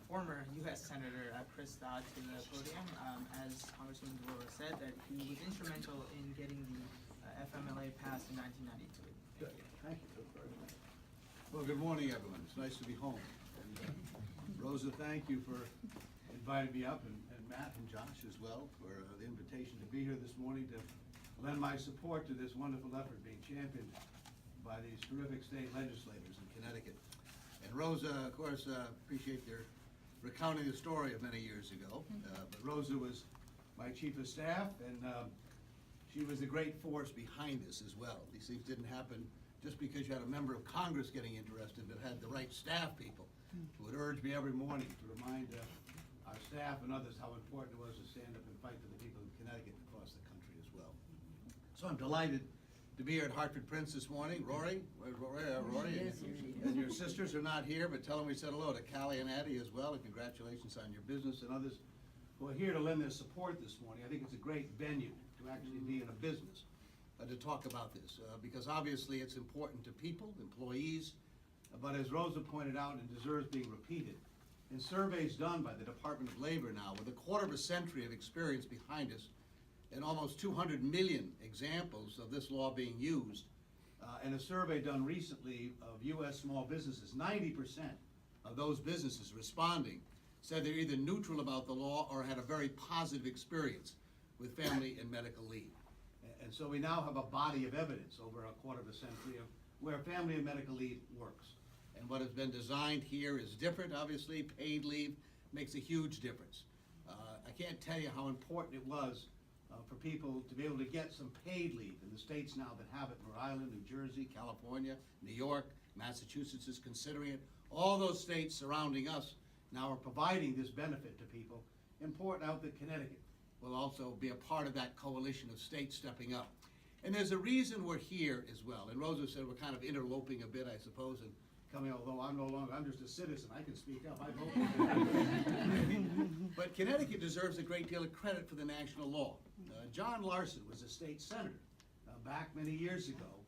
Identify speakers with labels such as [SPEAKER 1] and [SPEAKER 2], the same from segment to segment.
[SPEAKER 1] former U.S. Senator Chris Dodd to the podium. As Congressman Delora said, that he was instrumental in getting the FMLA passed in 1992.
[SPEAKER 2] Good. Thank you very much. Well, good morning, everyone. It's nice to be home. And Rosa, thank you for inviting me up, and Matt and Josh as well for the invitation to be here this morning to lend my support to this wonderful effort being championed by these terrific state legislators in Connecticut. And Rosa, of course, appreciate their recounting the story of many years ago. But Rosa was my chief of staff, and she was the great force behind this as well. These things didn't happen just because you had a member of Congress getting interested, but had the right staff people who would urge me every morning to remind our staff and others how important it was to stand up and fight for the people of Connecticut and across the country as well. So I'm delighted to be here at Hartford Prince this morning. Rory? Where's Rory? Rory?
[SPEAKER 3] Yes,
[SPEAKER 2] And your sisters are not here, but tell them we said hello to Callie and Addie as well, and congratulations on your business, and others who are here to lend their support this morning. I think it's a great venue to actually be in a business to talk about this, because obviously it's important to people, employees, but as Rosa pointed out and deserves being repeated, in surveys done by the Department of Labor now, with a quarter of a century of experience behind us, and almost 200 million examples of this law being used, and a survey done recently of U.S. small businesses, 90% of those businesses responding said they're either neutral about the law or had a very positive experience with family and medical leave. And so we now have a body of evidence over a quarter of a century of where family and medical leave works. And what has been designed here is different, obviously. Paid leave makes a huge difference. I can't tell you how important it was for people to be able to get some paid leave in the states now that have it. Rhode Island, New Jersey, California, New York, Massachusetts is considering it. All those states surrounding us now are providing this benefit to people. Important out that Connecticut will also be a part of that coalition of states stepping up. And there's a reason we're here as well. And Rosa said we're kind of interloping a bit, I suppose, and coming, although I'm no longer, I'm just a citizen, I can speak up, I vote. But Connecticut deserves a great deal of credit for the national law. John Larson was a state senator back many years ago,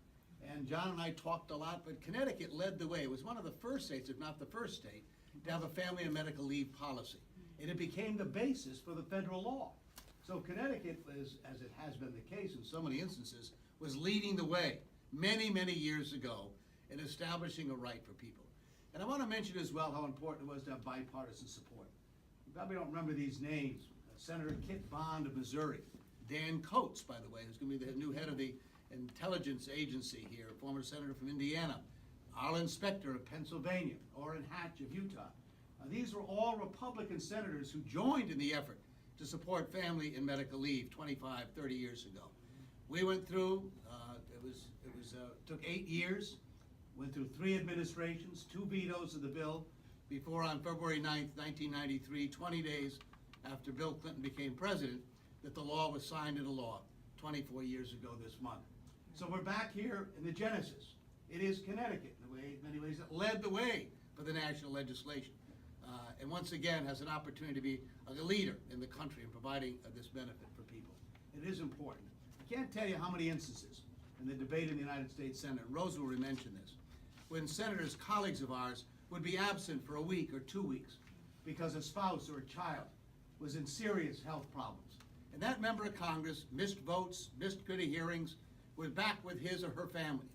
[SPEAKER 2] and John and I talked a lot, but Connecticut led the way. It was one of the first states, if not the first state, to have a family and medical leave policy. And it became the basis for the federal law. So Connecticut, as it has been the case in so many instances, was leading the way many, many years ago in establishing a right for people. And I want to mention as well how important it was to have bipartisan support. You probably don't remember these names. Senator Kit Bond of Missouri, Dan Coates, by the way, who's going to be the new head of the intelligence agency here, former senator from Indiana, Arlen Specter of Pennsylvania, Orrin Hatch of Utah. These were all Republican senators who joined in the effort to support family and medical leave 25, 30 years ago. We went through, took 8 years, went through 3 administrations, 2 vetoes of the bill, before on February 9th, 1993, 20 days after Bill Clinton became president, that the law was signed into law 24 years ago this month. So we're back here in the genesis. It is Connecticut, in many ways, that led the way for the national legislation. And once again has an opportunity to be a leader in the country in providing this benefit for people. It is important. I can't tell you how many instances in the debate in the United States Senate, Rosa will mention this, when senators, colleagues of ours, would be absent for a week or 2 weeks because a spouse or a child was in serious health problems. And that member of Congress missed votes, missed good hearings, was back with his or her family.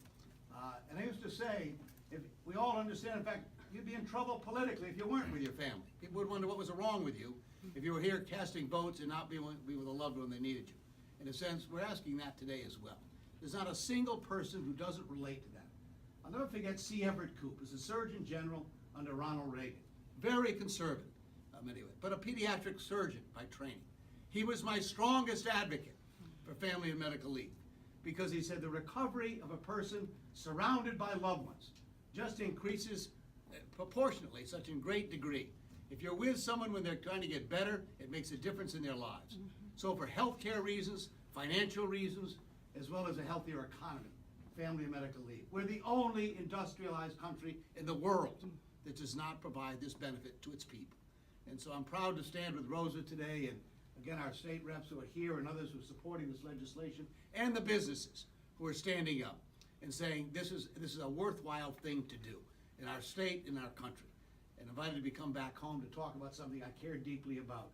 [SPEAKER 2] And I used to say, if we all understand, in fact, you'd be in trouble politically if you weren't with your family. People would wonder what was wrong with you if you were here casting votes and not be with a loved one they needed you. In a sense, we're asking that today as well. There's not a single person who doesn't relate to that. I'll never forget C. Everett Koop, as a Surgeon General under Ronald Reagan. Very conservative, anyway, but a pediatric surgeon by training. He was my strongest advocate for family and medical leave because he said the recovery of a person surrounded by loved ones just increases proportionately, such in great degree. If you're with someone when they're trying to get better, it makes a difference in their lives. So for healthcare reasons, financial reasons, as well as a healthier economy, family and medical leave. We're the only industrialized country in the world that does not provide this benefit to its people. And so I'm proud to stand with Rosa today, and again, our state reps who are here and others who are supporting this legislation, and the businesses who are standing up and saying this is a worthwhile thing to do in our state, in our country. And invited me to come back home to talk about something I care deeply about.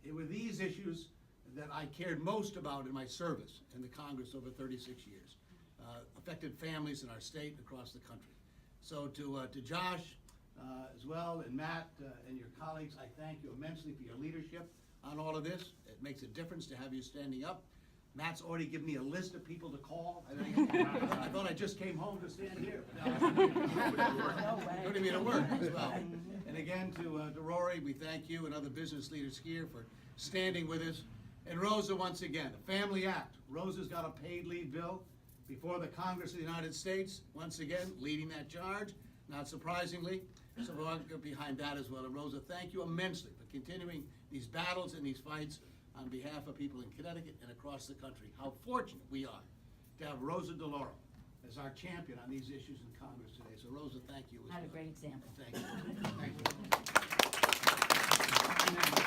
[SPEAKER 2] It were these issues that I cared most about in my service in the Congress over 36 years. Affected families in our state and across the country. So to Josh as well, and Matt and your colleagues, I thank you immensely for your leadership on all of this. It makes a difference to have you standing up. Matt's already given me a list of people to call. I thought I just came home to stand here. Putting me to work as well. And again, to Rory, we thank you and other business leaders here for standing with us. And Rosa, once again, a family act. Rosa's got a paid leave bill before the Congress of the United States, once again, leading that charge, not surprisingly. So we'll go behind that as well. And Rosa, thank you immensely for continuing these battles and these fights on behalf of people in Connecticut and across the country. How fortunate we are to have Rosa DeLauro as our champion on these issues in Congress today. So Rosa, thank you as well.
[SPEAKER 3] Not a great example.
[SPEAKER 2] Thank you. Thank you.